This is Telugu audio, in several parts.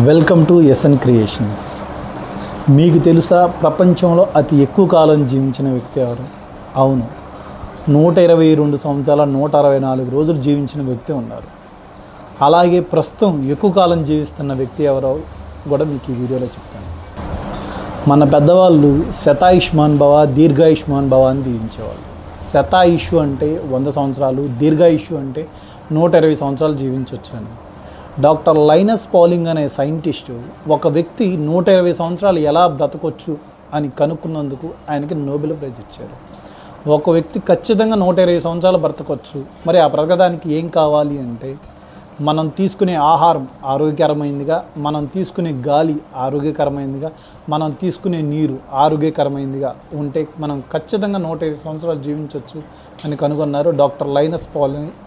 Welcome to SN creations. మీకు తెలుసా ప్రపంచంలో అతి ఎక్కువ కాలం జీవించిన వ్యక్తి ఎవరు? అవును, 122 సంవత్సరాల 164 రోజులు జీవించిన వ్యక్తి ఉన్నారు. అలాగే ప్రస్తుతం ఎక్కువ కాలం జీవిస్తున్న వ్యక్తి ఎవరో కూడా మీకు ఈ వీడియోలో చెప్తాను. మన పెద్దవాళ్ళు శతాయుష్మాన్ భవ, దీర్ఘాయుష్మాన్ భవ అని దీవించేవాళ్ళు. శతాయుషు అంటే 100 సంవత్సరాలు, దీర్ఘాయుషు అంటే 120 సంవత్సరాలు జీవించవచ్చు అని. డాక్టర్ లైనస్ పాలింగ్ అనే సైంటిస్టు ఒక వ్యక్తి 120 సంవత్సరాలు ఎలా బ్రతకొచ్చు అని కనుక్కున్నందుకు ఆయనకి నోబెల్ ప్రైజ్ ఇచ్చారు. ఒక వ్యక్తి ఖచ్చితంగా 120 సంవత్సరాలు బ్రతకొచ్చు. మరి ఆ బ్రతకడానికి ఏం కావాలి అంటే మనం తీసుకునే ఆహారం ఆరోగ్యకరమైనదిగా, మనం తీసుకునే గాలి ఆరోగ్యకరమైనదిగా, మనం తీసుకునే నీరు ఆరోగ్యకరమైనదిగా ఉంటే మనం ఖచ్చితంగా 120 సంవత్సరాలు జీవించవచ్చు అని కనుగొన్నారు డాక్టర్ లైనస్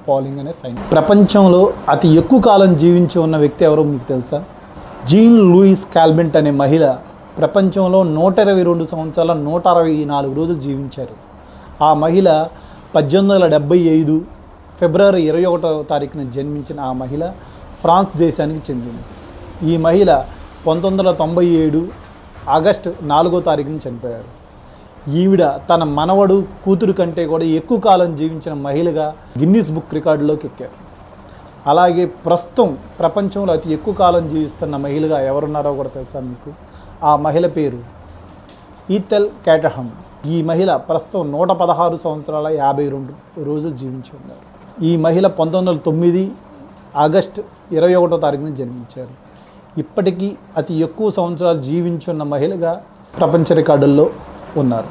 పాలింగ్ అనే సైంటిస్ట్. ప్రపంచంలో అతి ఎక్కువ కాలం జీవించి ఉన్న వ్యక్తి ఎవరో మీకు తెలుసా? జీన్ లూయిస్ కాల్బెంట్ అనే మహిళ ప్రపంచంలో 122 సంవత్సరాల 164 రోజులు జీవించారు. ఆ మహిళ 1875 ఫిబ్రవరి 21వ తారీఖున జన్మించిన ఆ మహిళ ఫ్రాన్స్ దేశానికి చెందింది. ఈ మహిళ 1997 ఆగస్టు 4వ తారీఖున చనిపోయారు. ఈవిడ తన మనవడు కూతురు కంటే కూడా ఎక్కువ కాలం జీవించిన మహిళగా గిన్నిస్ బుక్ రికార్డులోకి ఎక్కారు. అలాగే ప్రస్తుతం ప్రపంచంలో అతి ఎక్కువ కాలం జీవిస్తున్న మహిళగా ఎవరున్నారో కూడా తెలుసా మీకు? ఆ మహిళ పేరు ఈథెల్ క్యాటర్హమ్. ఈ మహిళ ప్రస్తుతం 116 సంవత్సరాల 52 రోజులు జీవించి ఉన్నారు. ఈ మహిళ 1909 ఆగస్టు 21వ తారీఖున జన్మించారు. ఇప్పటికీ అతి ఎక్కువ సంవత్సరాలు జీవించున్న మహిళగా ప్రపంచ రికార్డుల్లో ఉన్నారు.